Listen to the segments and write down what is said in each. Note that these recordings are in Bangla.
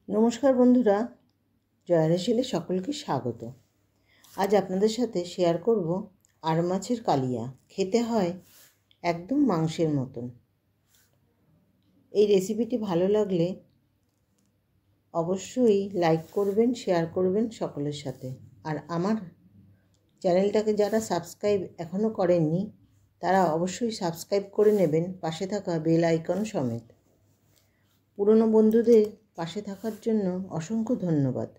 নমস্কার বন্ধুরা, জয়া রেসিপিতে সকলকে স্বাগত। আজ আপনাদের সাথে শেয়ার করব আর মাছের কালিয়া। খেতে হয় একদম মাংসের মতন। এই রেসিপিটি ভালো লাগলে অবশ্যই লাইক করবেন, শেয়ার করবেন সকলের সাথে। আর আমার চ্যানেলটাকে যারা সাবস্ক্রাইব এখনও করেননি তারা অবশ্যই সাবস্ক্রাইব করে নেবেন, পাশে থাকা বেল আইকন সমেত। পুরনো বন্ধুদের পাশে থাকার জন্য অসংখ্য ধন্যবাদ।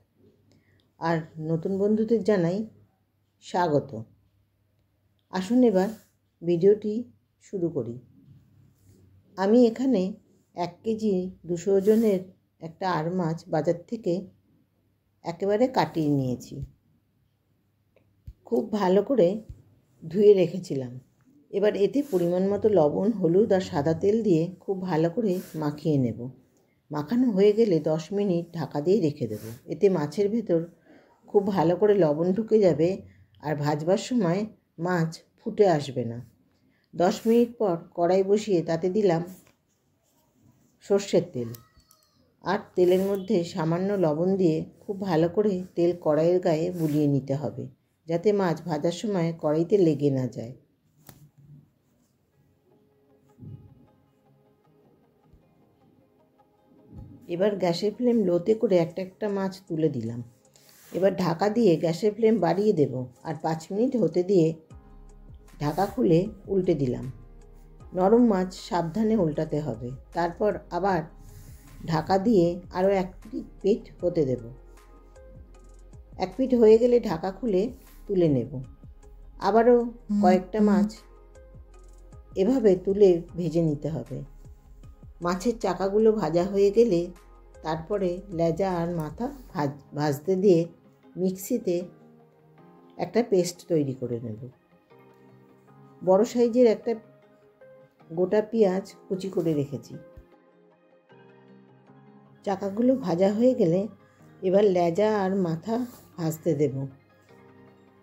আর নতুন বন্ধুদের জানাই স্বাগত। আসুন এবার ভিডিওটি শুরু করি। আমি এখানে 1 কেজি 200 ওজনের একটা আর মাছ বাজার থেকে একেবারে কাটিয়ে নিয়েছি। খুব ভালো করে ধুয়ে রেখেছিলাম। এবার এতে পরিমাণ মতো লবণ, হলুদ আর সাদা তেল দিয়ে খুব ভালো করে মাখিয়ে নেব। মাখানো হয়ে গেলে 10 মিনিট ঢাকা দিয়ে রেখে দেব। এতে মাছের ভেতর খুব ভালো করে লবণ ঢুকে যাবে আর ভাজবার সময় মাছ ফুটে আসবে না। 10 মিনিট পর কড়াই বসিয়ে তাতে দিলাম সর্ষের তেল আর তেলের মধ্যে সামান্য লবণ দিয়ে খুব ভালো করে তেল কড়াইয়ের গায়ে বুলিয়ে নিতে হবে, যাতে মাছ ভাজার সময় কড়াইতে লেগে না যায়। এবার গ্যাসের ফ্লেম লোতে করে একটা একটা মাছ তুলে দিলাম। এবার ঢাকা দিয়ে গ্যাসের ফ্লেম বাড়িয়ে দেব আর 5 মিনিট হতে দিয়ে ঢাকা খুলে উল্টে দিলাম। নরম মাছ সাবধানে উল্টাতে হবে। তারপর আবার ঢাকা দিয়ে আরও 1 পিঠ হতে দেব। 1 পিঠ হয়ে গেলে ঢাকা খুলে তুলে নেব। আবারও কয়েকটা মাছ এভাবে তুলে ভেজে নিতে হবে। মাছের চাকাগুলো ভাজা হয়ে গেলে তারপরে লেজা আর মাথা ভাজতে দিয়ে মিক্সিতে একটা পেস্ট তৈরি করে নেব। বড় সাইজের একটা গোটা পেঁয়াজ কুচি করে রেখেছি। চাকাগুলো ভাজা হয়ে গেলে এবার লেজা আর মাথা ভাজতে দেব।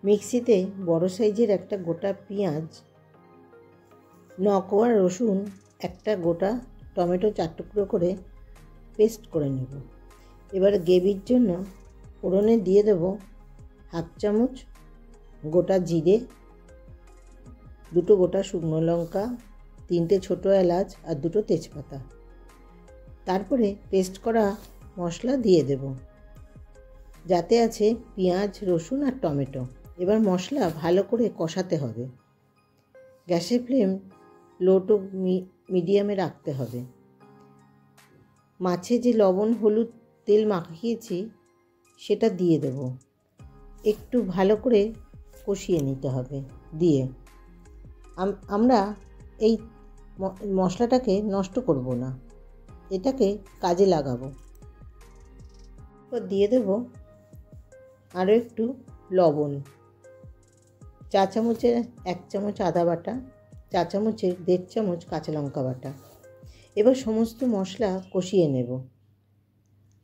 মিক্সিতে বড় সাইজের একটা গোটা পেঁয়াজ, 9 কোয়া রসুন, একটা গোটা টমেটো 4 টুকরো করে পেস্ট করে নেব। এবার গ্রেভির জন্য ফোড়নে দিয়ে দেব 1/2 চামচ গোটা জিরে, 2টো গোটা শুকনো লঙ্কা, 3টে ছোটো এলাচ আর 2টো তেজপাতা। তারপরে পেস্ট করা মশলা দিয়ে দেব, যাতে আছে পেঁয়াজ, রসুন আর টমেটো। এবার মশলা ভালো করে কষাতে হবে। গ্যাসের ফ্লেম লো টু মিডিয়ামে রাখতে হবে। মাছে যে লবণ, হলুদ, তেল মাখিয়েছি সেটা দিয়ে দেব। একটু ভালো করে কষিয়ে নিতে হবে। দিয়ে আমরা এই মশলাটাকে নষ্ট করব না, এটাকে কাজে লাগাবো। দিয়ে দেব আরও একটু লবণ, 4 চামচের 1 চামচ আদা বাটা, 4 চামচের 1.5 চামচ কাঁচা লঙ্কা বাটা। এবার সমস্ত মশলা কষিয়ে নেব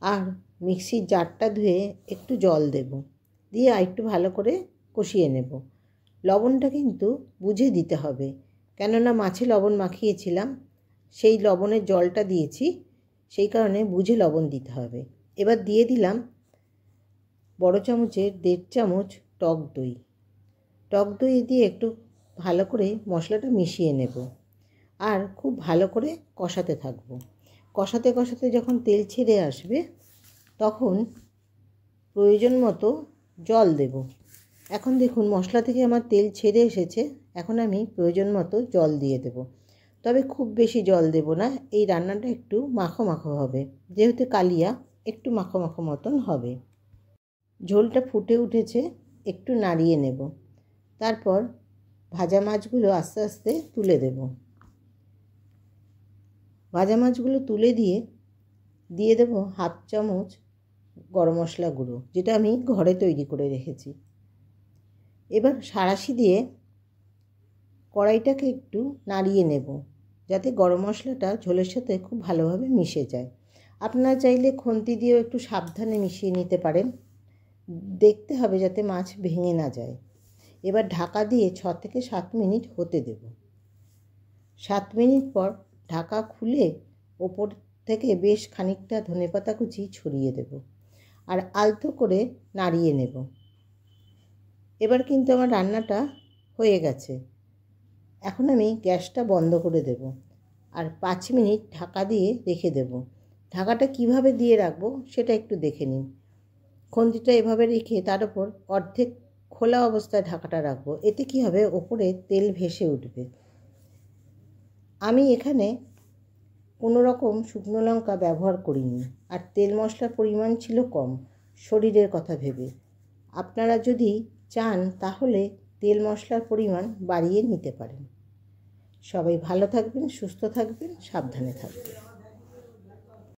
আর মিক্সির জারটা ধুয়ে একটু জল দেব, দিয়ে আর একটু ভালো করে কষিয়ে নেব। লবণটা কিন্তু বুঝে দিতে হবে, কেননা মাছে লবণ মাখিয়েছিলাম, সেই লবণের জলটা দিয়েছি, সেই কারণে বুঝে লবণ দিতে হবে। এবার দিয়ে দিলাম বড় চামচের 1.5 চামচ টক দই। টক দই দিয়ে একটু ভালো করে মশলাটা মিশিয়ে নেব আর খুব ভালো করে কষাতে থাকব। কষাতে কষাতে যখন তেল ছেড়ে আসবে তখন প্রয়োজন মতো জল দেব। এখন দেখুন মশলা থেকে আমার তেল ছেড়ে এসেছে। এখন আমি প্রয়োজন মতো জল দিয়ে দেব, তবে খুব বেশি জল দেব না। এই রান্নাটা একটু মাখো মাখো হবে, যেহেতু কালিয়া একটু মাখো মাখো মতন হবে। ঝোলটা ফুটে উঠেছে, একটু নাড়িয়ে নেব। তারপর ভাজা মাছগুলো আস্তে আস্তে তুলে দেব। ভাজা মাছগুলো তুলে দিয়ে দেব 1/2 চামচ গরম মশলা গুঁড়ো, যেটা আমি ঘরে তৈরি করে রেখেছি। এবার সাঁড়াশি দিয়ে কড়াইটাকে একটু নাড়িয়ে নেব, যাতে গরম মশলাটা ঝোলের সাথে খুব ভালোভাবে মিশে যায়। আপনারা চাইলে খুন্তি দিয়েও একটু সাবধানে মিশিয়ে নিতে পারেন। দেখতে হবে যাতে মাছ ভেঙে না যায়। এবার ঢাকা দিয়ে 6 থেকে 7 মিনিট হতে দেব। 7 মিনিট পর ঢাকা খুলে ওপর থেকে বেশ খানিকটা ধনেপাতা কুচি ছড়িয়ে দেব আর আলতো করে নাড়িয়ে নেব। এবার কিন্তু আমার রান্নাটা হয়ে গেছে। এখন আমি গ্যাসটা বন্ধ করে দেব আর 5 মিনিট ঢাকা দিয়ে রেখে দেব। ঢাকাটা কিভাবে দিয়ে রাখবো সেটা একটু দেখে নিন। খুন্তিটা এভাবে রেখে তার উপর অর্ধেক খোলা অবস্থায় ঢাকাটা রাখবো। এতে কি হবে, ওপরে তেল ভেসে উঠবে। আমি এখানে কোনো রকম শুকনো লঙ্কা ব্যবহার করিনি, আর তেল মশলার পরিমাণ ছিল কম শরীরের কথা ভেবে। আপনারা যদি চান তাহলে তেল মশলার পরিমাণ বাড়িয়ে নিতে পারেন। সবাই ভালো থাকবেন, সুস্থ থাকবেন, সাবধানে থাকবেন।